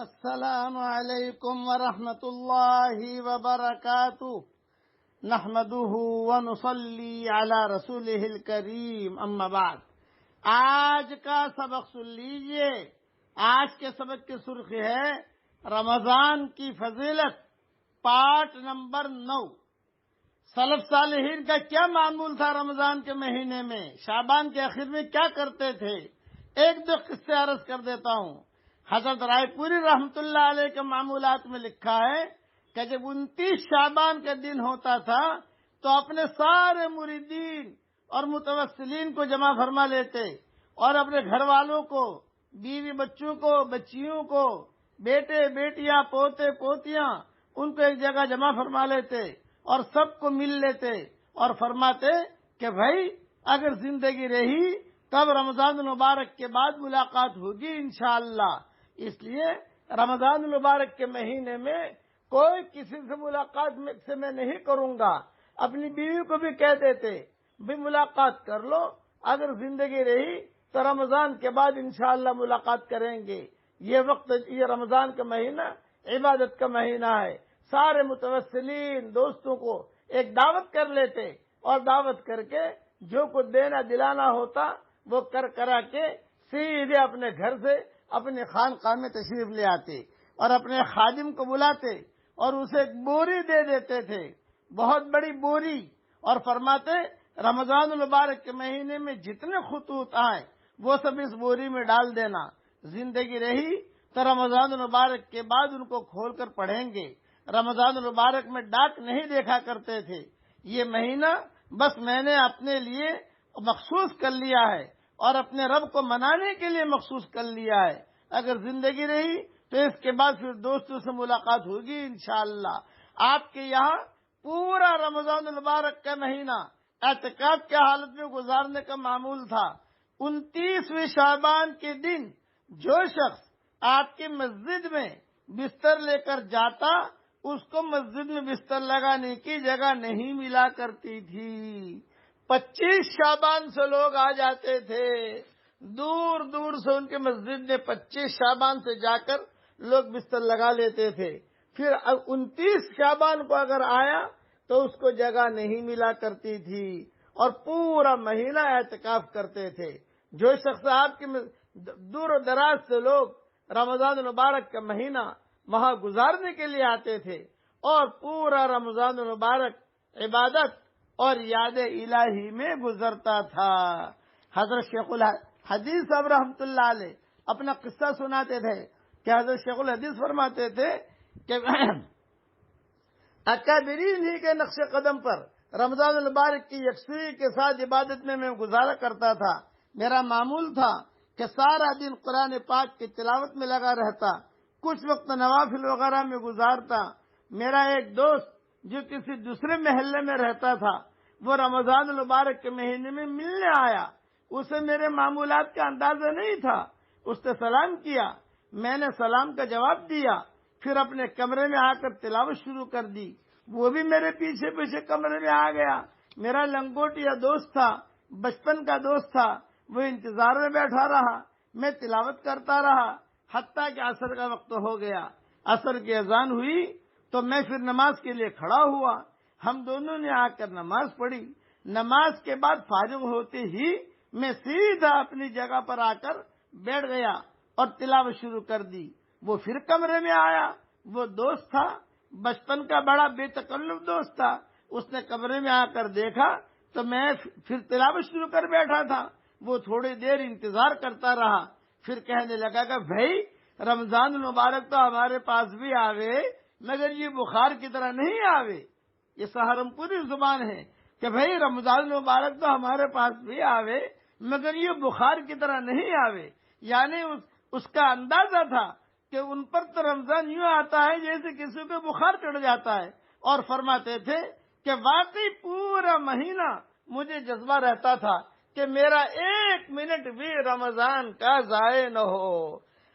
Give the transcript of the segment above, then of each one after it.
السلام علیکم ورحمۃ اللہ وبرکاتہ نحمده ونصلی علی رسولہ الکریم اما بعد۔ آج کا سبق سن لیجئے۔ آج کے سبق کی سرخی ہے رمضان کی فضیلت، پارٹ نمبر 9۔ سلف صالحین کا کیا معمول تھا رمضان کے مہینے میں، شعبان کے آخر میں کیا کرتے تھے؟ ایک دو قصے عرض کر دیتا ہوں۔ حضرت رائے پوری رحمت اللہ علیہ کے معمولات میں لکھا ہے کہ جب 29 شعبان کا دن ہوتا تھا تو اپنے سارے مریدین اور متوسلین کو جمع فرما لیتے اور اپنے گھر والوں کو، بیوی بچوں کو، بچیوں کو، بیٹے بیٹیاں، پوتے پوتیاں، ان کو ایک جگہ جمع فرما لیتے اور سب کو مل لیتے اور فرماتے کہ بھائی اگر زندگی رہی تب رمضان المبارک کے بعد ملاقات ہوگی انشاءاللہ۔ اس لیے رمضان المبارک کے مہینے میں کوئی کسی سے ملاقات میں نہیں کروں گا۔ اپنی بیوی کو بھی کہہ دیتے بھی ملاقات کر لو، اگر زندگی رہی تو رمضان کے بعد انشاءاللہ ملاقات کریں گے۔ یہ رمضان کا مہینہ عبادت کا مہینہ ہے۔ سارے متوسلین دوستوں کو ایک دعوت کر لیتے اور دعوت کر کے جو کچھ دینا دلانا ہوتا وہ کرا کے سیدھے اپنے گھر سے اپنے خانقاہ میں تشریف لے آتے اور اپنے خادم کو بلاتے اور اسے ایک بوری دے دیتے تھے، بہت بڑی بوری، اور فرماتے رمضان المبارک کے مہینے میں جتنے خطوط آئیں وہ سب اس بوری میں ڈال دینا، زندگی رہی تو رمضان المبارک کے بعد ان کو کھول کر پڑھیں گے۔ رمضان المبارک میں ڈاک نہیں دیکھا کرتے تھے۔ یہ مہینہ بس میں نے اپنے لیے مخصوص کر لیا ہے اور اپنے رب کو منانے کے لیے مخصوص کر لیا ہے۔ اگر زندگی رہی تو اس کے بعد پھر دوستوں سے ملاقات ہوگی انشاءاللہ۔ آپ کے یہاں پورا رمضان المبارک کا مہینہ اعتکاف کی حالت میں گزارنے کا معمول تھا۔ 29ویں شعبان کے دن جو شخص آپ کی مسجد میں بستر لے کر جاتا اس کو مسجد میں بستر لگانے کی جگہ نہیں ملا کرتی تھی۔ 25 شعبان سے لوگ آ جاتے تھے، دور دور سے ان کے مسجد میں 25 شعبان سے جا کر لوگ بستر لگا لیتے تھے۔ پھر 29 شعبان کو اگر آیا تو اس کو جگہ نہیں ملا کرتی تھی اور پورا مہینہ اعتکاف کرتے تھے۔ جو شخص آپ کے دور و دراز سے لوگ رمضان المبارک کا مہینہ وہاں گزارنے کے لیے آتے تھے اور پورا رمضان المبارک عبادت اور یاد الہی میں گزرتا تھا۔ حضرت شیخ الحدیث صاحب رحمۃ اللہ علیہ اپنا قصہ سناتے تھے کہ حضرت شیخ الحدیث فرماتے تھے کہ اکابرین ہی کے نقش قدم پر رمضان المبارک کی یکسوئی کے ساتھ عبادت میں گزارا کرتا تھا۔ میرا معمول تھا کہ سارا دن قرآن پاک کی تلاوت میں لگا رہتا، کچھ وقت نوافل وغیرہ میں گزارتا۔ میرا ایک دوست جو کسی دوسرے محلے میں رہتا تھا وہ رمضان المبارک کے مہینے میں ملنے آیا، اسے میرے معمولات کا اندازہ نہیں تھا۔ اس نے سلام کیا، میں نے سلام کا جواب دیا، پھر اپنے کمرے میں آ کر تلاوت شروع کر دی۔ وہ بھی میرے پیچھے پیچھے کمرے میں آ گیا۔ میرا لنگوٹیا دوست تھا، بچپن کا دوست تھا، وہ انتظار میں بیٹھا رہا، میں تلاوت کرتا رہا حتیٰ کہ عصر کا وقت ہو گیا۔ عصر کی اذان ہوئی تو میں پھر نماز کے لیے کھڑا ہوا، ہم دونوں نے آ کر نماز پڑھی۔ نماز کے بعد فارغ ہوتے ہی میں سیدھا اپنی جگہ پر آ کر بیٹھ گیا اور تلاوت شروع کر دی۔ وہ پھر کمرے میں آیا، وہ دوست تھا، بچپن کا بڑا بے تکلف دوست تھا، اس نے کمرے میں آ کر دیکھا تو میں پھر تلاوت شروع کر بیٹھا تھا۔ وہ تھوڑی دیر انتظار کرتا رہا، پھر کہنے لگا کہ بھائی رمضان المبارک تو ہمارے پاس بھی آوے مگر یہ بخار کی طرح نہیں آوے۔ یہ سہارنپوری زبان ہے کہ بھائی رمضان المبارک تو ہمارے پاس بھی آوے مگر یہ بخار کی طرح نہیں آوے، یعنی اس کا اندازہ تھا کہ ان پر تو رمضان یوں آتا ہے جیسے کسی کو بخار چڑھ جاتا ہے، اور فرماتے تھے کہ واقعی پورا مہینہ مجھے جذبہ رہتا تھا کہ میرا 1 منٹ بھی رمضان کا ضائع نہ ہو۔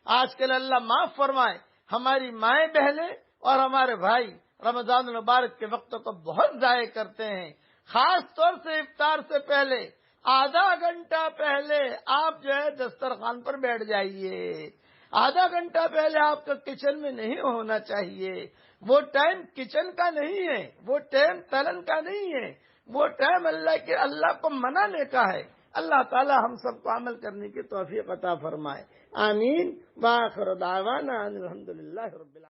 آج کل اللہ معاف فرمائے، ہماری مائیں بہنیں اور ہمارے بھائی رمضان المبارک کے وقتوں کو بہت ضائع کرتے ہیں۔ خاص طور سے افطار سے پہلے آدھا گھنٹہ پہلے آپ جو ہے دسترخوان پر بیٹھ جائیے، آدھا گھنٹہ پہلے آپ کا کچن میں نہیں ہونا چاہیے. وہ ٹائم کچن کا نہیں ہے، وہ ٹائم تلن کا نہیں ہے، وہ ٹائم اللہ کو منانے کا ہے. اللہ تعالی ہم سب کو عمل کرنے کی توفیق عطا فرمائے. آمین. وآخر دعوانا ان الحمدللہ رب العالمین.